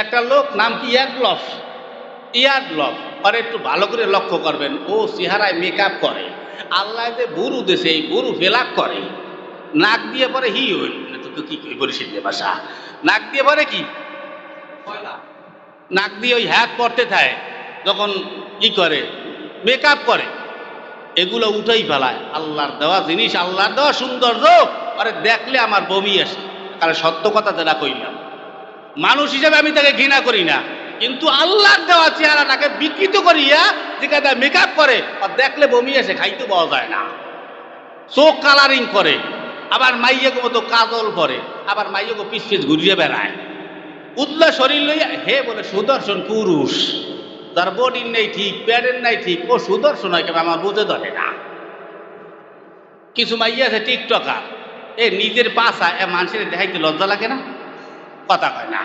একটা লোক নাম কি ইয়ারলফ, ইয়ারলফ, আর একটু ভালো করে লক্ষ্য করবেন, ও চেহারায় মেকআপ করে, আল্লাহ যে বুরু দেশে এই বুরু ফেলাক করে, নাক দিয়ে পরে হি হইল তো কি বলিস ভাষা, নাক দিয়ে পরে কি নাক দিয়ে ওই হ্যাক করতে থাকে, যখন ই করে মেকআপ করে, এগুলো উঠেই ফেলায়। আল্লাহর দেওয়া জিনিস, আল্লাহর দেওয়া সৌন্দর্য, আরে দেখলে আমার বমি আসে। কারণ সত্য কথা যেটা কইলাম, মানুষ হিসেবে আমি তাকে ঘৃণা করি না, কিন্তু আল্লাহর দেওয়া চেহারাটাকে বিকৃত করিয়া যেখানে মেকআপ করে আর দেখলে বমি আসে, খাইতে পাওয়া যায় না। চোখ কালারিং করে, আবার মাইয়াকে মতো কাজল করে, আবার মাইয়াকে পিস পিস ঘুরিয়ে বেড়ায়, উদলা শরীর লইয়া হে বলে সুদর্শন পুরুষ, যার বডির নেই ঠিক, প্যাডের নাই ঠিক, ও সুদর্শন হয় কেন আমার বুঝে ধরে না। কিছু মাইয়া আছে টিকটকার, এ নিজের পাশা এ মানুষের দেখাইতে লজ্জা লাগে না, কথা কয় না।